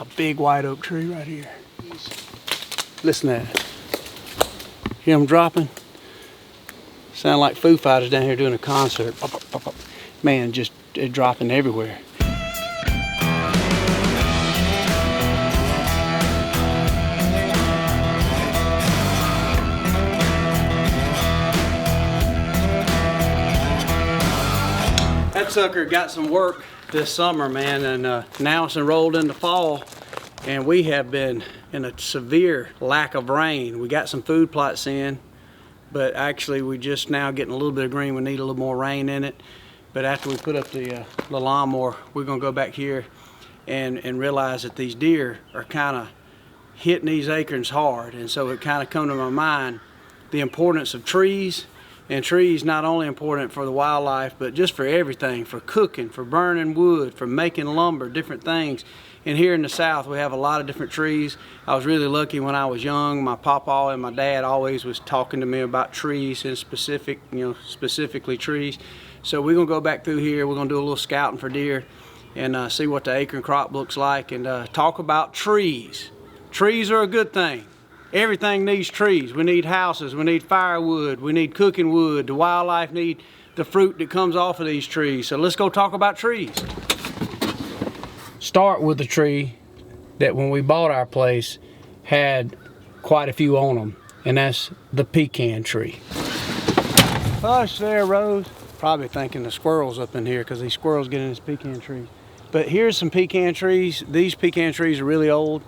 It's a big white oak tree right here. Listen to that. Hear them dropping? Sound like Foo Fighters down here doing a concert. Man, just dropping everywhere. That sucker got some work this summer, man, and now it's enrolled into fall, and we have been in a severe lack of rain. We got some food plots in, but actually we just now getting a little bit of green. We need a little more rain in it. But after we put up the lawnmower, we're gonna go back here and realize that these deer are kind of hitting these acorns hard. And so it kind of come to my mind the importance of trees. And trees not only important for the wildlife, but just for everything, for cooking, for burning wood, for making lumber, different things. And here in the South, we have a lot of different trees. I was really lucky when I was young. My papa and my dad always was talking to me about trees and specifically trees. So we're gonna go back through here. We're gonna do a little scouting for deer and see what the acorn crop looks like and talk about trees. Trees are a good thing. Everything needs trees. We need houses, we need firewood, we need cooking wood. The wildlife need the fruit that comes off of these trees. So let's go talk about trees. Start with the tree that when we bought our place had quite a few on them, and that's the pecan tree. Hush there, Rose. Probably thinking the squirrels up in here because these squirrels get in this pecan tree. But here's some pecan trees. These pecan trees are really old.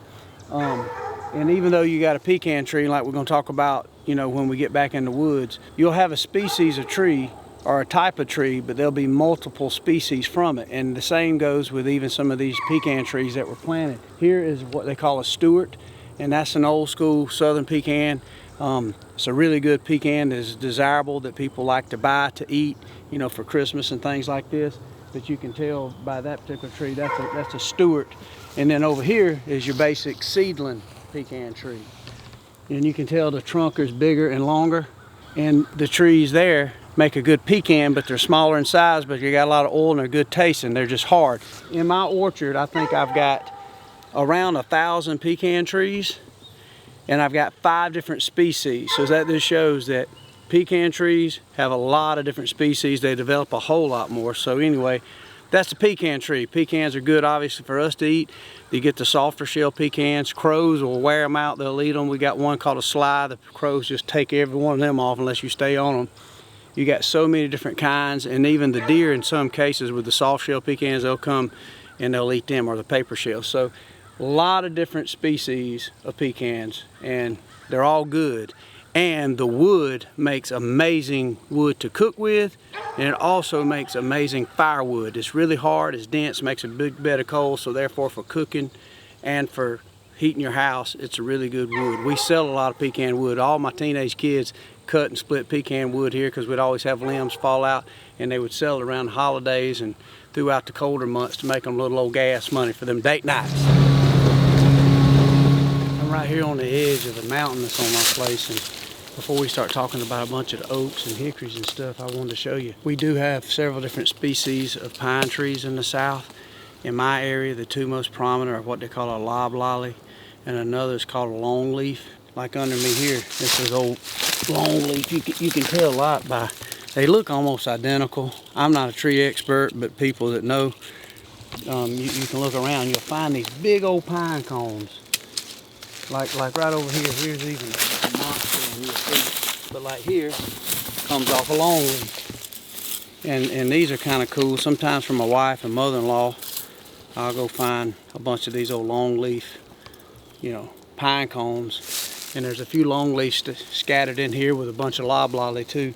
And even though you got a pecan tree, like we're gonna talk about, when we get back in the woods, you'll have a species of tree or a type of tree, but there'll be multiple species from it. And the same goes with even some of these pecan trees that were planted. Here is what they call a steward, and that's an old school southern pecan. It's a really good pecan that is desirable that people like to buy to eat, for Christmas and things like this. But you can tell by that particular tree, that's a steward. And then over here is your basic seedling pecan tree. And you can tell the trunk is bigger and longer, and the trees there make a good pecan, but they're smaller in size, but you got a lot of oil and they're good tasting. They're just hard. In my orchard, I think I've got around 1,000 pecan trees, and I've got 5 different species. So that just shows that pecan trees have a lot of different species. They develop a whole lot more. So anyway, that's the pecan tree. Pecans are good, obviously, for us to eat. You get the softer shell pecans. Crows will wear them out. They'll eat them. We got one called a sly. The crows just take every one of them off unless you stay on them. You got so many different kinds, and even the deer in some cases with the soft shell pecans, they'll come and they'll eat them, or the paper shells. So a lot of different species of pecans, and they're all good. And the wood makes amazing wood to cook with, and it also makes amazing firewood. It's really hard, it's dense, makes a big bed of coal, so therefore for cooking and for heating your house, it's a really good wood. We sell a lot of pecan wood. All my teenage kids cut and split pecan wood here because we'd always have limbs fall out, and they would sell it around the holidays and throughout the colder months to make them a little old gas money for them date nights. I'm right here on the edge of the mountain that's on my place, and before we start talking about a bunch of oaks and hickories and stuff, I wanted to show you. We do have several different species of pine trees in the South. In my area, the 2 most prominent are what they call a loblolly, and another is called a longleaf. Like under me here, this is old longleaf. You can tell a lot by, they look almost identical. I'm not a tree expert, but people that know, you can look around, you'll find these big old pine cones. Like right over here, here's even a monster, and you'll see, but like here, comes off a longleaf. And these are kind of cool. Sometimes for my wife and mother-in-law, I'll go find a bunch of these old longleaf, pine cones. And there's a few longleafs scattered in here with a bunch of loblolly too.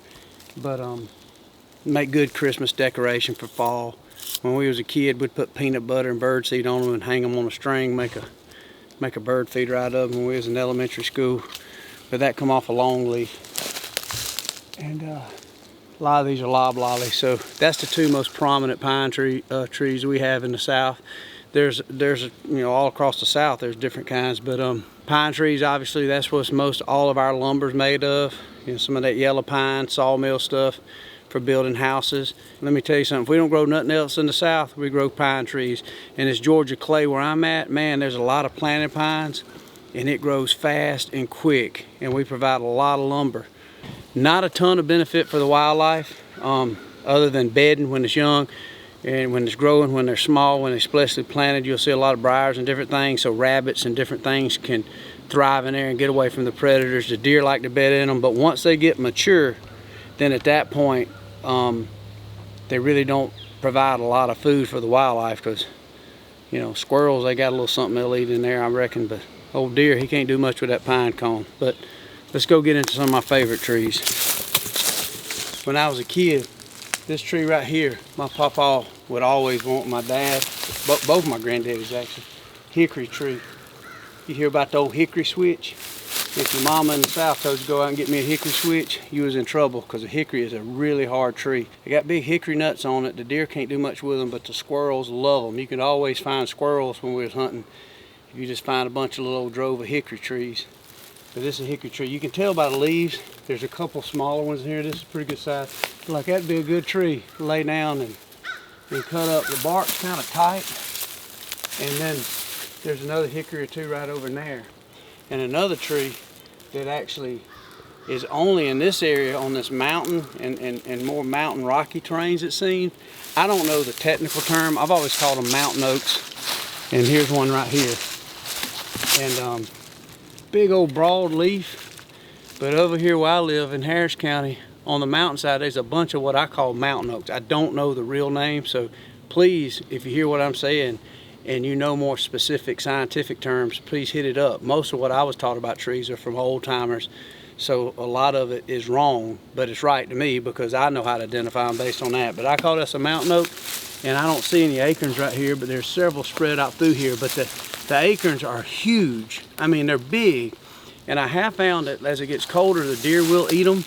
But make good Christmas decoration for fall. When we was a kid, we'd put peanut butter and birdseed on them and hang them on a string, make a bird feeder out of them when we was in elementary school. But that come off a longleaf. And a lot of these are loblolly. So that's the 2 most prominent pine trees we have in the South. There's all across the South there's different kinds, but pine trees, obviously that's what most all of our lumber's made of. Some of that yellow pine sawmill stuff for building houses. Let me tell you something, if we don't grow nothing else in the South, we grow pine trees. And this Georgia clay where I'm at, man, there's a lot of planted pines, and it grows fast and quick, and we provide a lot of lumber. Not a ton of benefit for the wildlife, other than bedding when it's young, and when it's growing, when they're small, when they're especially planted, you'll see a lot of briars and different things, so rabbits and different things can thrive in there and get away from the predators. The deer like to bed in them, but once they get mature, then at that point, they really don't provide a lot of food for the wildlife, because, you know, squirrels, they got a little something they'll eat in there, I reckon, but old deer, he can't do much with that pine cone. But let's go get into some of my favorite trees. When I was a kid, this tree right here, my papa would always want, my dad, both my granddaddies actually, hickory tree. You hear about the old hickory switch? If your mama in the South told you to go out and get me a hickory switch, you was in trouble, because a hickory is a really hard tree. They got big hickory nuts on it. The deer can't do much with them, but the squirrels love them. You can always find squirrels when we was hunting. You just find a bunch of little old drove of hickory trees. But this is a hickory tree. You can tell by the leaves. There's a couple smaller ones here. This is a pretty good size. Like, that'd be a good tree to lay down and cut up. The bark's kind of tight. And then there's another hickory or two right over in there. And another tree that actually is only in this area on this mountain and more mountain rocky terrains, it seems. I don't know the technical term. I've always called them mountain oaks. And here's one right here. And big old broad leaf. But over here where I live in Harris County, on the mountainside, there's a bunch of what I call mountain oaks. I don't know the real name, so please, if you hear what I'm saying and you know more specific scientific terms, please hit it up. Most of what I was taught about trees are from old timers, so a lot of it is wrong, but it's right to me because I know how to identify them based on that. But I call this a mountain oak, and I don't see any acorns right here, but there's several spread out through here. But the acorns are huge. I mean, they're big. And I have found that as it gets colder, the deer will eat them,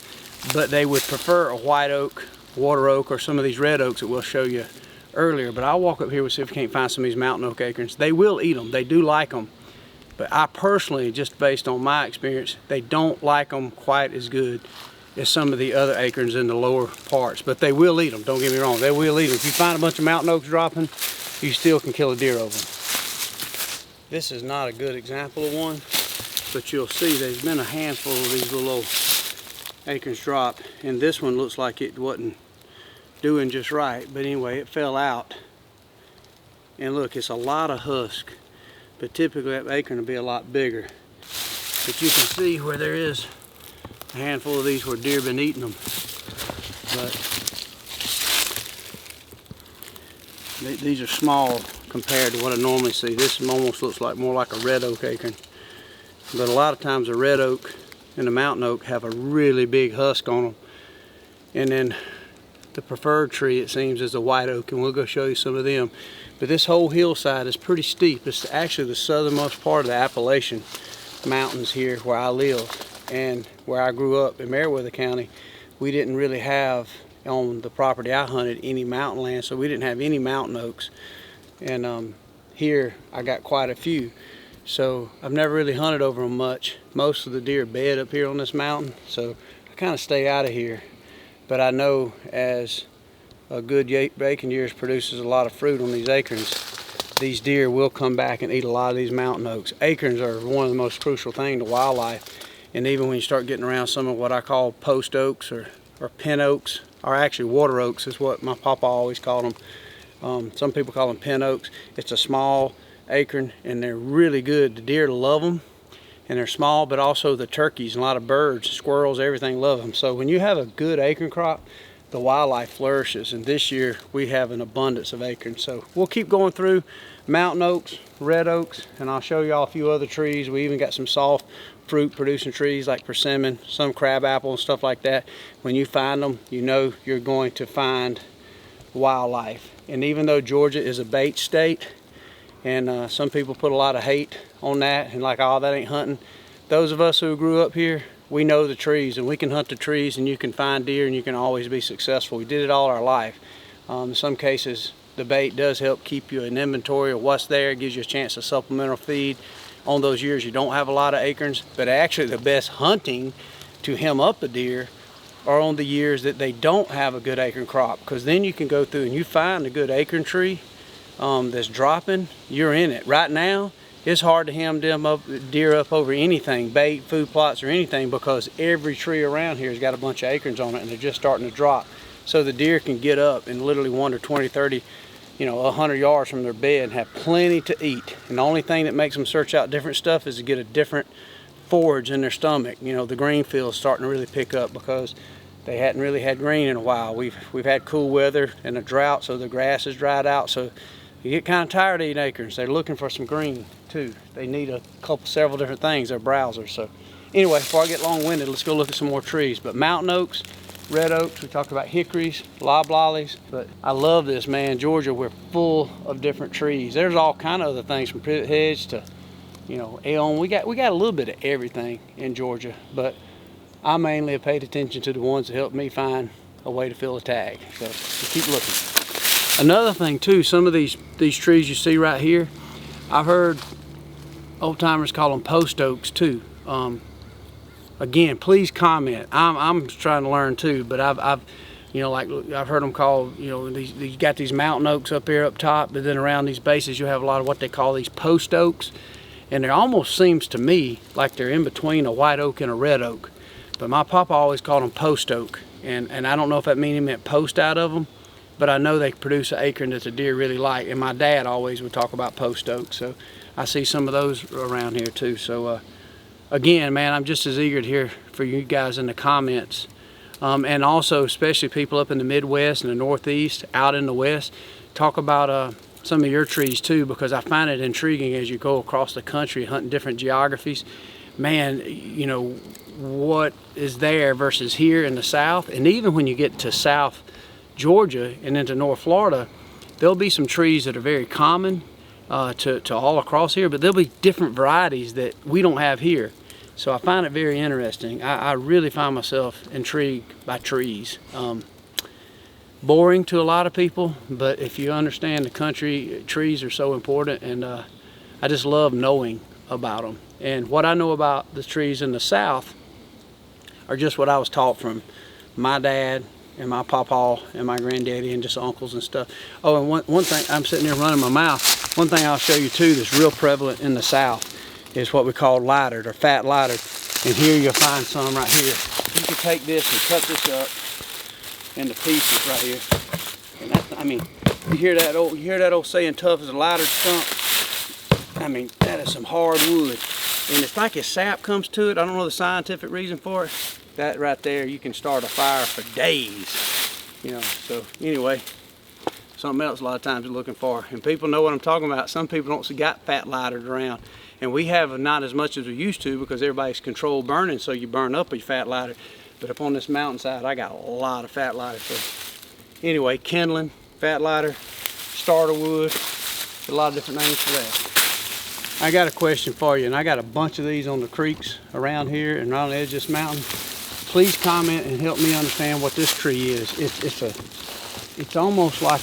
but they would prefer a white oak, water oak, or some of these red oaks that we'll show you earlier. But I'll walk up here and see if we can't find some of these mountain oak acorns. They will eat them. They do like them. But I personally, just based on my experience, they don't like them quite as good as some of the other acorns in the lower parts. But they will eat them, don't get me wrong. They will eat them. If you find a bunch of mountain oaks dropping, you still can kill a deer over them. This is not a good example of one, but you'll see there's been a handful of these little acorns drop, and this one looks like it wasn't doing just right. But anyway, it fell out. And look, it's a lot of husk, but typically that acorn will be a lot bigger. But you can see where there is a handful of these where deer have been eating them. But these are small compared to what I normally see. This almost looks like more like a red oak acorn. But a lot of times the red oak and the mountain oak have a really big husk on them. And then the preferred tree, it seems, is the white oak, and we'll go show you some of them. But this whole hillside is pretty steep. It's actually the southernmost part of the Appalachian Mountains here where I live. And where I grew up in Meriwether County, we didn't really have, on the property I hunted, any mountain land, so we didn't have any mountain oaks. And here I got quite a few. So I've never really hunted over them much. Most of the deer bed up here on this mountain, so I kind of stay out of here. But I know as a good bacon years produces a lot of fruit on these acorns, these deer will come back and eat a lot of these mountain oaks. Acorns are one of the most crucial things to wildlife. And even when you start getting around some of what I call post oaks or pin oaks, or actually water oaks is what my papa always called them. Some people call them pin oaks. It's a small acorn and they're really good. The deer love them, and they're small, but also the turkeys and a lot of birds, squirrels, everything love them. So when you have a good acorn crop, the wildlife flourishes, and this year we have an abundance of acorns. So we'll keep going through mountain oaks, red oaks, and I'll show y'all a few other trees. We even got some soft fruit producing trees like persimmon, some crab apple and stuff like that. When you find them, you know you're going to find wildlife. And even though Georgia is a bait state, and some people put a lot of hate on that and like, oh, that ain't hunting, those of us who grew up here, we know the trees, and we can hunt the trees, and you can find deer, and you can always be successful. We did it all our life. In some cases, the bait does help keep you an inventory of what's there. It gives you a chance to supplemental feed on those years you don't have a lot of acorns. But actually the best hunting to hem up a deer are on the years that they don't have a good acorn crop, because then you can go through and you find a good acorn tree that's dropping, you're in it. Right now, it's hard to hem deer up over anything, bait, food plots, or anything, because every tree around here has got a bunch of acorns on it and they're just starting to drop. So the deer can get up and literally wander 20, 30, 100 yards from their bed and have plenty to eat. And the only thing that makes them search out different stuff is to get a different forage in their stomach. The green field's starting to really pick up because they hadn't really had green in a while. We've had cool weather and a drought, so the grass has dried out. So you get kind of tired of eating acorns. They're looking for some green too. They need several different things. They're browsers. So anyway, before I get long-winded, let's go look at some more trees. But mountain oaks, red oaks, we talked about hickories, loblollies, but I love this, man. Georgia, we're full of different trees. There's all kind of other things, from privet hedge to, elm. We got a little bit of everything in Georgia, but I mainly have paid attention to the ones that helped me find a way to fill a tag. So keep looking. Another thing too, some of these trees you see right here, I've heard old timers call them post oaks too. Again, please comment. I'm trying to learn too, but I've heard them called, you got these mountain oaks up here up top, but then around these bases you have a lot of what they call these post oaks, and it almost seems to me like they're in between a white oak and a red oak. But my papa always called them post oak, and I don't know if that means he meant post out of them, but I know they produce an acorn that the deer really like, and my dad always would talk about post oak, so I see some of those around here too. So again, man, I'm just as eager to hear for you guys in the comments, and also especially people up in the Midwest and the Northeast, out in the West, talk about some of your trees too, because I find it intriguing as you go across the country hunting different geographies. Man, what is there versus here in the South, and even when you get to South Georgia and into North Florida, there'll be some trees that are very common to all across here, but there'll be different varieties that we don't have here. So I find it very interesting. I really find myself intrigued by trees. Boring to a lot of people, but if you understand the country, trees are so important, and I just love knowing about them. And what I know about the trees in the South are just what I was taught from my dad and my pawpaw and my granddaddy and just uncles and stuff. Oh, and one thing, I'm sitting here running my mouth. One thing I'll show you too that's real prevalent in the South is what we call lightered or fat lightered. And here you'll find some right here. You can take this and cut this up into pieces right here. And that's, I mean, you hear that old saying, tough as a lightered stump? I mean, that is some hard wood. And it's like as sap comes to it, I don't know the scientific reason for it, that right there, you can start a fire for days. So anyway, something else a lot of times you're looking for. And people know what I'm talking about. Some people don't got fat lightered around. And we have not as much as we used to because everybody's controlled burning, so you burn up your fat lighter. But up on this mountainside, I got a lot of fat lighter. So anyway, kindling, fat lighter, starter wood, a lot of different names for that. I got a question for you, and I got a bunch of these on the creeks around here and around the edge of this mountain. Please comment and help me understand what this tree is. It's almost like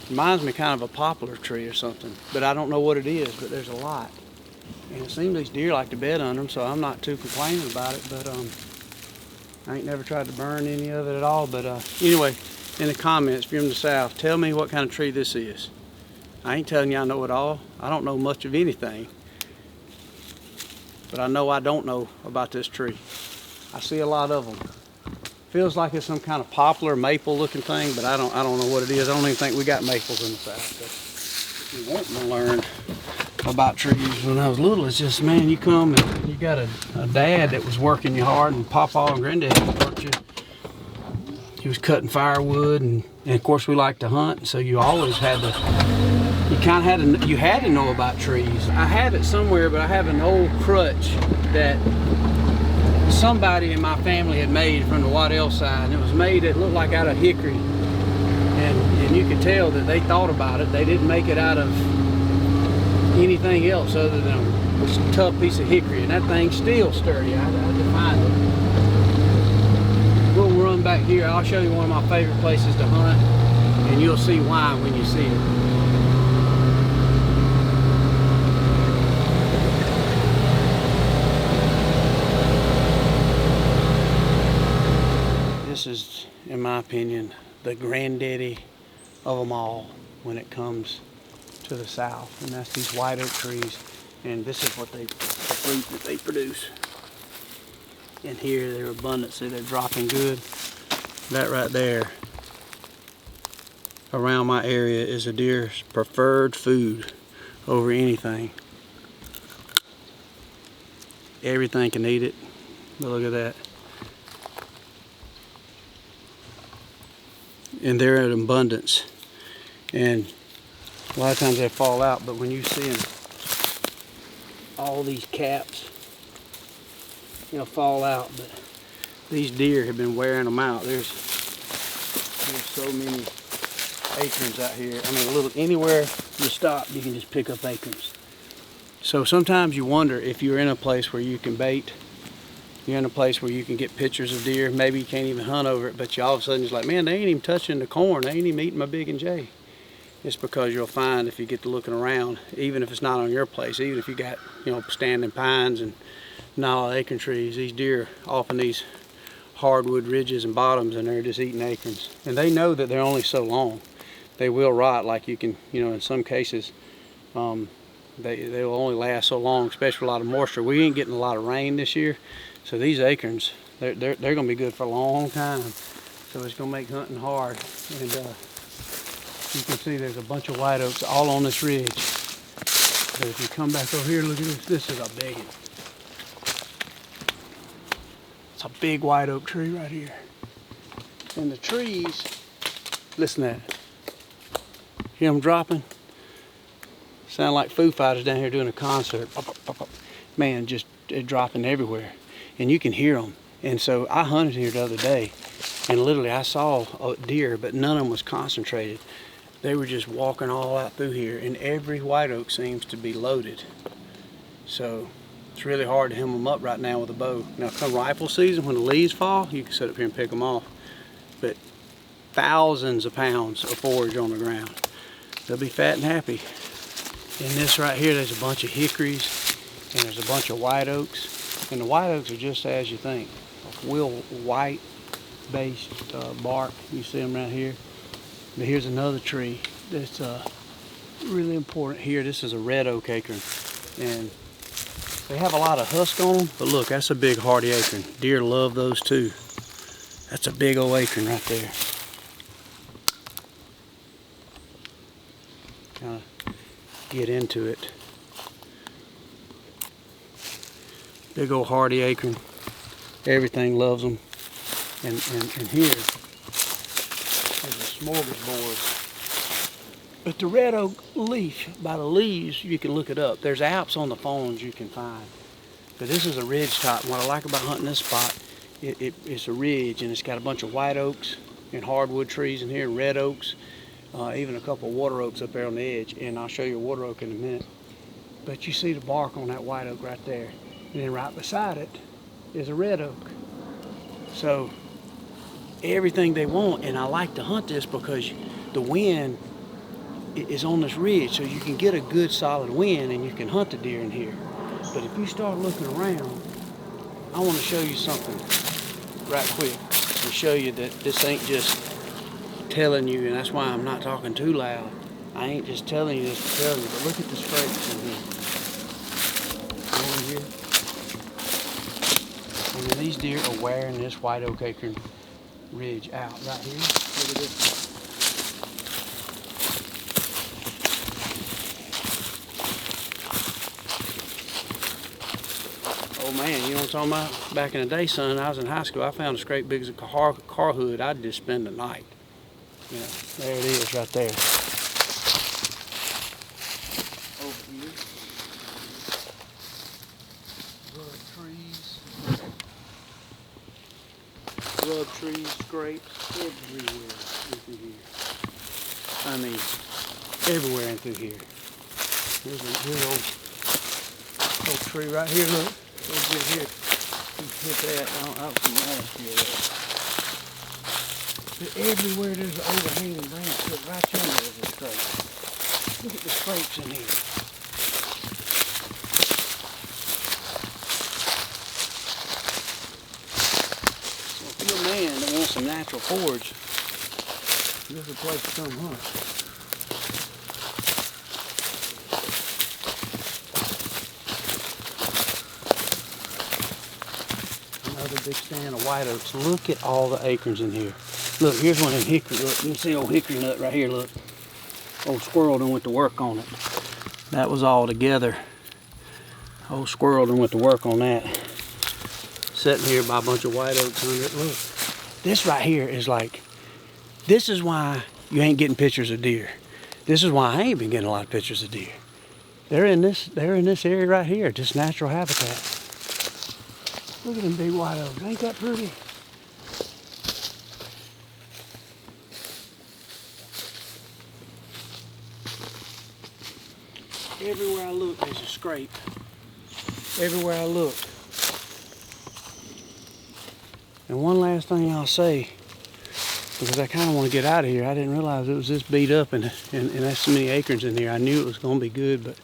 reminds me kind of a poplar tree or something, but I don't know what it is, but there's a lot. And it seems these deer like to bed under them, so I'm not too complaining about it, but I ain't never tried to burn any of it at all. But anyway, in the comments, if you're in the South, tell me what kind of tree this is. I ain't telling you I know it all. I don't know much of anything, but I know I don't know about this tree. I see a lot of them. Feels like it's some kind of poplar, maple looking thing, but I don't know what it is. I don't even think we got maples in the South. But we want to learn about trees. When I was little, it's just, man, you come and you got a dad that was working you hard, and Papa and Granddad worked you. He was cutting firewood, and of course we like to hunt, so you always had to, you had to know about trees. I have it somewhere, but I have an old crutch that somebody in my family had made from the Waddell side. It was made, it looked like out of hickory, and you could tell that they thought about it. They didn't make it out of anything else other than a tough piece of hickory, and that thing's still sturdy. I had to find it. We'll run back here. I'll show you one of my favorite places to hunt, and you'll see why when you see it. opinion, the granddaddy of them all when it comes to the south, and that's these white oak trees. And this is what the fruit that they produce. And here they're abundant, see they're dropping good. That right there around my area is a deer's preferred food over anything. Everything can eat it, but look at that. And they're in abundance. And a lot of times they fall out, but when you see them, all these caps, they'll fall out, but these deer have been wearing them out. There's so many acorns out here. I mean, anywhere you stop, you can just pick up acorns. So sometimes you wonder if you're in a place where you can bait, you're in a place where you can get pictures of deer, maybe you can't even hunt over it, but you all of a sudden it's like, man, they ain't even touching the corn, they ain't even eating my Big and J. It's because you'll find if you get to looking around, even if it's not on your place, even if you got, you know, standing pines and not all acorn trees, these deer off in these hardwood ridges and bottoms, and they're just eating acorns. And they know that they're only so long. They will rot, like you can, you know, in some cases, they will only last so long, especially with a lot of moisture. We ain't getting a lot of rain this year, so these acorns, they're going to be good for a long time. So it's going to make hunting hard. And you can see there's a bunch of white oaks all on this ridge. But if you come back over here, look at this. This is a big one. It's a big white oak tree right here. And the trees, listen to that. Hear them dropping? Sound like Foo Fighters down here doing a concert. Pop, pop, pop, pop. Man, just dropping everywhere. And you can hear them. And so I hunted here the other day, and literally I saw a deer, but none of them was concentrated. They were just walking all out through here, and every white oak seems to be loaded. So it's really hard to hem them up right now with a bow. Now come rifle season, when the leaves fall, you can sit up here and pick them off. But thousands of pounds of forage on the ground. They'll be fat and happy. In this right here, there's a bunch of hickories, and there's a bunch of white oaks. And the white oaks are just as you think. A real white-based bark. You see them right here. But here's another tree that's really important here. This is a red oak acorn. And they have a lot of husk on them, but look, that's a big hardy acorn. Deer love those too. That's a big old acorn right there. Kind of get into it. Big old hardy acorn. Everything loves them. And here is a smorgasbord. But the red oak leaf, by the leaves, you can look it up. There's apps on the phones you can find. But this is a ridge top. And what I like about hunting this spot, it's a ridge, and it's got a bunch of white oaks and hardwood trees in here, red oaks, even a couple of water oaks up there on the edge. And I'll show you a water oak in a minute. But you see the bark on that white oak right there. And then right beside it is a red oak. So everything they want, and I like to hunt this because the wind is on this ridge, so you can get a good solid wind and you can hunt the deer in here. But if you start looking around, I want to show you something right quick to show you that this ain't just telling you, and that's why I'm not talking too loud. I ain't just telling you this to tell you, but look at the scrapes in here. Go in here. And then these deer are wearing this white oak acorn ridge out right here. Look at this. Oh man, you know what I'm talking about? Back in the day, son, I was in high school, I found a scrape big as a car hood. I'd just spend the night. You know, there it is right there. Over here. Rub trees, scrapes, everywhere in through here. I mean, everywhere in through here. Here's a good old tree right here, look. Let's get here. Hit that. I don't some last year. But everywhere there's an overhanging branch. Look, right yonder is a scrape. Look at the scrapes in here. So if you're a man that wants some natural forage, This is a place to come hunt. Another big stand of white oaks. Look at all the acorns in here. Look, here's one of them hickory. Look, you can see old hickory nut right here. Look, old squirrel done went to work on it. That was all together. Old squirrel done went to work on that. Sitting here by a bunch of white oaks under it. Look, this right here is like, this is why you ain't getting pictures of deer. This is why I ain't been getting a lot of pictures of deer. They're in this area right here, just natural habitat. Look at them big white oaks. Ain't that pretty? Everywhere I look, there's a scrape. Everywhere I look. And one last thing I'll say, because I kind of want to get out of here. I didn't realize it was this beat up and that's so many acorns in here. I knew it was going to be good, but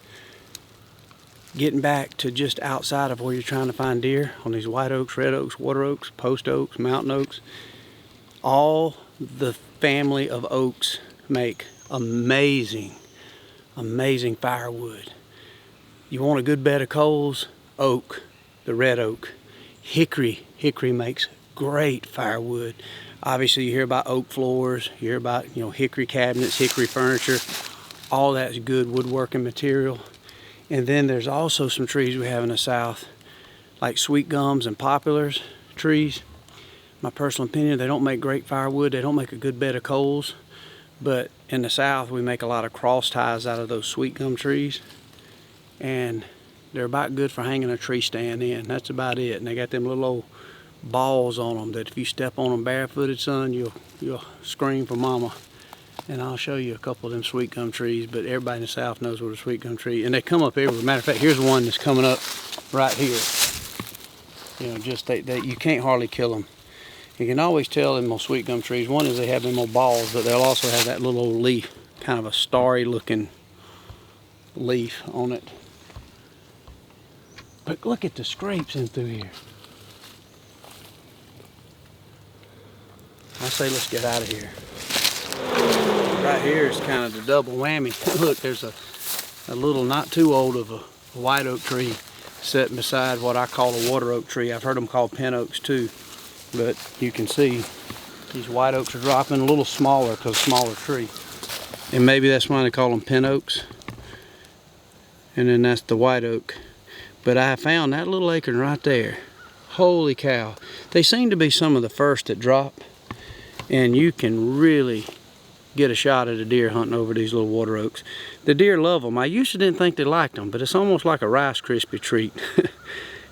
getting back to just outside of where you're trying to find deer on these white oaks, red oaks, water oaks, post oaks, mountain oaks, all the family of oaks make amazing, amazing firewood. You want a good bed of coals? Oak, the red oak. Hickory makes great firewood. Obviously, you hear about oak floors, you hear about, hickory cabinets, hickory furniture. All that's good woodworking material. And then there's also some trees we have in the south, like sweet gums and poplars trees. My personal opinion, they don't make great firewood. They don't make a good bed of coals. But in the south, we make a lot of cross ties out of those sweet gum trees. And they're about good for hanging a tree stand in. That's about it. And they got them little old balls on them that if you step on them barefooted, son, you'll scream for mama. And I'll show you a couple of them sweet gum trees, but everybody in the south knows what a sweet gum tree, and they come up everywhere. Matter of fact, here's one that's coming up right here. Just you can't hardly kill them. You can always tell them those sweet gum trees. One is they have them little balls, but they'll also have that little old leaf, kind of a starry looking leaf on it. But look at the scrapes in through here. I say let's get out of here. Right here is kind of the double whammy. Look, there's a little not too old of a white oak tree sitting beside what I call a water oak tree. I've heard them called pin oaks too. But you can see these white oaks are dropping a little smaller because smaller tree. And maybe that's why they call them pin oaks. And then that's the white oak. But I found that little acorn right there. Holy cow. They seem to be some of the first that drop. And you can really get a shot at a deer hunting over these little water oaks. The deer love them. I used to didn't think they liked them, but it's almost like a Rice Krispie treat.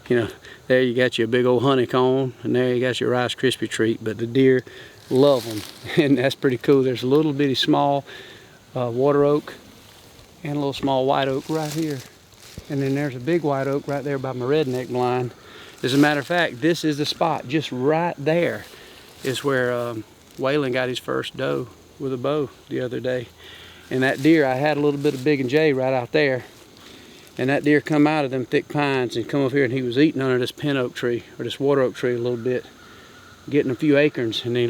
There you got your big old honeycomb, and there you got your Rice Krispie treat, but the deer love them, and that's pretty cool. There's a little bitty small water oak and a little small white oak right here. And then there's a big white oak right there by my redneck blind. As a matter of fact, this is the spot. Just right there is where Waylon got his first doe with a bow the other day. And that deer, I had a little bit of Big and J right out there. And that deer come out of them thick pines and come up here, and he was eating under this pin oak tree, or this water oak tree a little bit, getting a few acorns. And he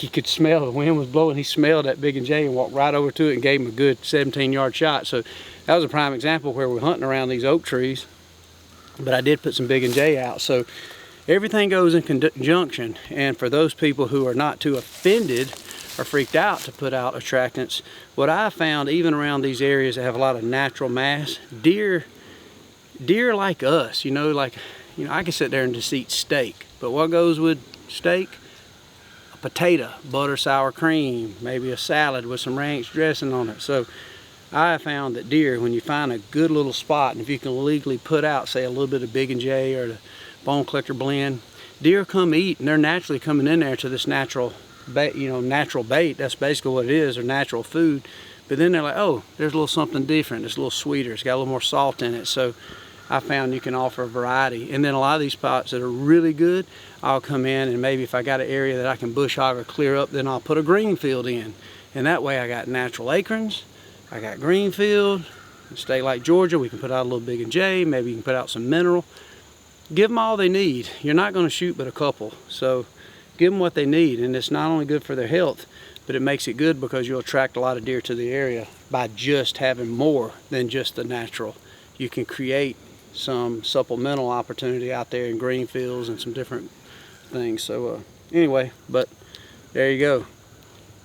could smell the wind was blowing. He smelled that Big and J and walked right over to it and gave him a good 17-yard shot. So that was a prime example where we're hunting around these oak trees. But I did put some Big and J out. So everything goes in conjunction. And for those people who are not too offended or freaked out to put out attractants, what I found, even around these areas that have a lot of natural mass, deer like us, I can sit there and just eat steak. But what goes with steak? A potato, butter, sour cream, maybe a salad with some ranch dressing on it. So I found that deer, when you find a good little spot, and if you can legally put out, say, a little bit of Big and J or the Bone Collector blend, deer come eat, and they're naturally coming in there to this natural bait, natural bait. That's basically what it is, or natural food. But then they're like, oh, there's a little something different. It's a little sweeter. It's got a little more salt in it. So I found you can offer a variety. And then a lot of these spots that are really good, I'll come in, and maybe if I got an area that I can bush hog or clear up, then I'll put a green field in. And that way I got natural acorns, I got green field. In a state like Georgia, we can put out a little Big and J. Maybe you can put out some mineral. Give them all they need. You're not going to shoot but a couple. So give them what they need, and it's not only good for their health, but it makes it good because you'll attract a lot of deer to the area by just having more than just the natural. You can create some supplemental opportunity out there in green fields and some different things. So anyway, but there you go.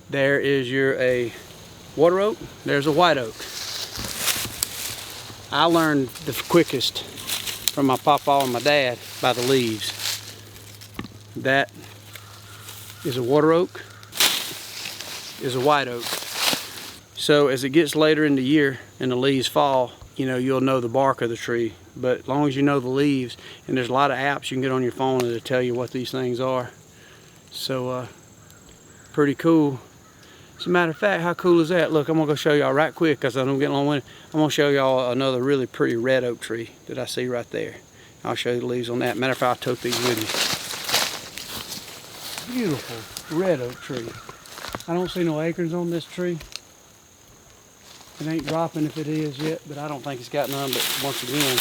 There is a water oak, there's a white oak. I learned the quickest from my papa and my dad by the leaves. That is a water oak, is a white oak. So as it gets later in the year and the leaves fall, you know, you'll know the bark of the tree. But as long as you know the leaves, and there's a lot of apps you can get on your phone that'll tell you what these things are. So pretty cool. As a matter of fact, how cool is that? Look, I'm gonna go show y'all right quick because I'm getting long-winded. I'm gonna show y'all another really pretty red oak tree that I see right there. I'll show you the leaves on that. Matter of fact, I'll tote these with me. Beautiful red oak tree. I don't see no acorns on this tree. It ain't dropping if it is yet, but I don't think it's got none. But once again,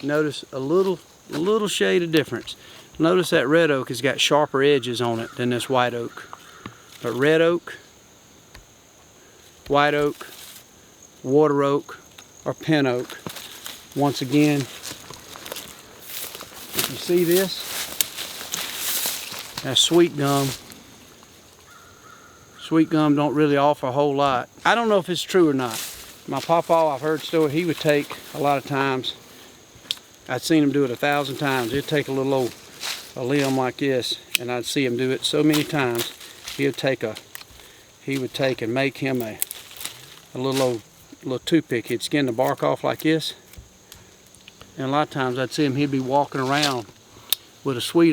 notice a little shade of difference. Notice that red oak has got sharper edges on it than this white oak. But red oak, white oak, water oak, or pin oak, once again, if you see this, that's sweet gum. Sweet gum don't really offer a whole lot. I don't know if it's true or not. My papa, I've heard story, he would take a lot of times, I'd seen him do it 1,000 times. He'd take a limb like this, and I'd see him do it so many times. He would take and make him a little toothpick. He'd skin the bark off like this, and a lot of times I'd see him. He'd be walking around with a sweet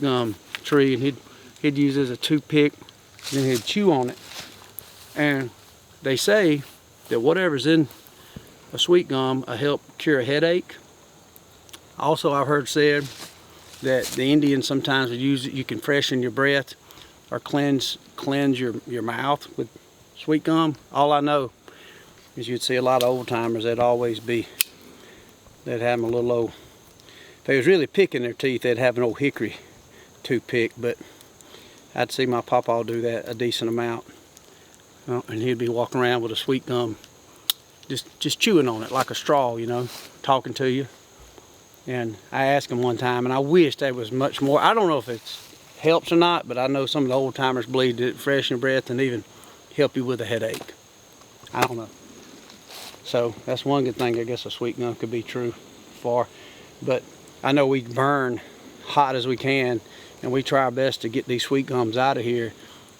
gum tree, and he'd use it as a toothpick. Then he'd chew on it. And they say that whatever's in a sweet gum will help cure a headache. Also, I've heard said that the Indians sometimes would use it. You can freshen your breath or cleanse your mouth with sweet gum. All I know is you'd see a lot of old timers they'd have them a little old, if they was really picking their teeth, they'd have an old hickory toothpick, but I'd see my papa do that a decent amount. And he'd be walking around with a sweet gum, just chewing on it like a straw, you know, talking to you. And I asked him one time, and I wish there was much more. I don't know if it helps or not, but I know some of the old timers believe that it freshen your breath and even help you with a headache. I don't know. So that's one good thing I guess a sweet gum could be true for. But I know we burn hot as we can, and we try our best to get these sweet gums out of here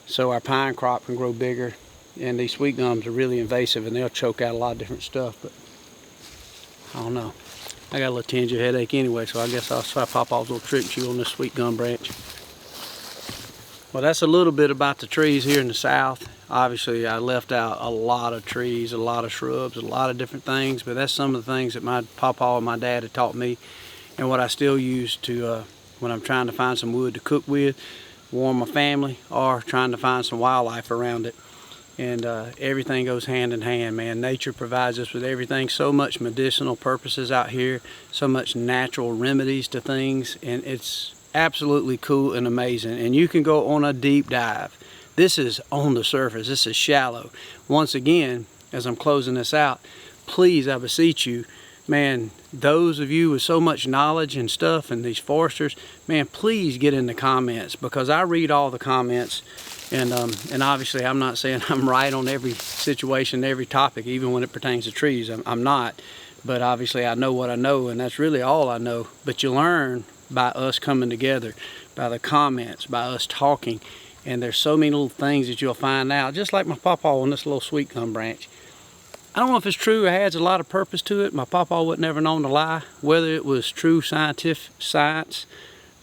so our pine crop can grow bigger. And these sweet gums are really invasive, and they'll choke out a lot of different stuff. But I don't know. I got a little tinge of headache anyway, so I guess I'll try to pop off a little trick and chew on this sweet gum branch. Well, that's a little bit about the trees here in the south. Obviously, I left out a lot of trees, a lot of shrubs, a lot of different things, but that's some of the things that my papa and my dad had taught me, and what I still use to when I'm trying to find some wood to cook with, warm my family, or trying to find some wildlife around it. And everything goes hand in hand, man. Nature provides us with everything. So much medicinal purposes out here, so much natural remedies to things, and it's absolutely cool and amazing. And you can go on a deep dive. This is on the surface. This is shallow. Once again, as I'm closing this out, please, I beseech you, man, those of you with so much knowledge and stuff, and these foresters, man, please get in the comments, because I read all the comments. And obviously I'm not saying I'm right on every situation, every topic, even when it pertains to trees. I'm not. But obviously I know what I know, and that's really all I know. But you learn by us coming together, by the comments, by us talking. And there's so many little things that you'll find out, just like my papa on this little sweet gum branch. I don't know if it's true. It adds a lot of purpose to it. My papa would never known to lie. Whether it was true science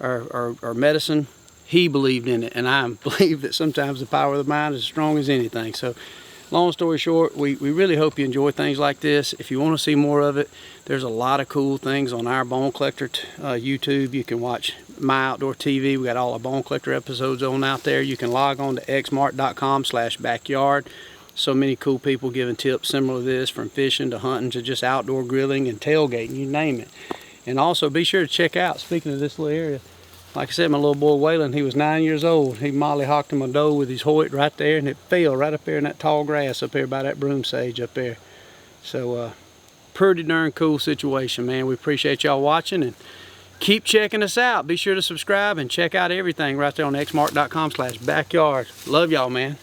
or medicine, he believed in it, and I believe that sometimes the power of the mind is as strong as anything. So long story short, we really hope you enjoy things like this. If you want to see more of it, there's a lot of cool things on our Bone Collector YouTube. You can watch My Outdoor TV. We got all our Bone Collector episodes on out there. You can log on to xmart.com/backyard. So many cool people giving tips similar to this, from fishing to hunting to just outdoor grilling and tailgating, you name it. And also be sure to check out, speaking of this little area, like I said, my little boy Waylon, he was 9 years old. He mollyhawked him a doe with his Hoyt right there, and it fell right up there in that tall grass up there by that broom sage up there. So pretty darn cool situation, man. We appreciate y'all watching, and keep checking us out. Be sure to subscribe and check out everything right there on xmark.com/backyard. Love y'all, man.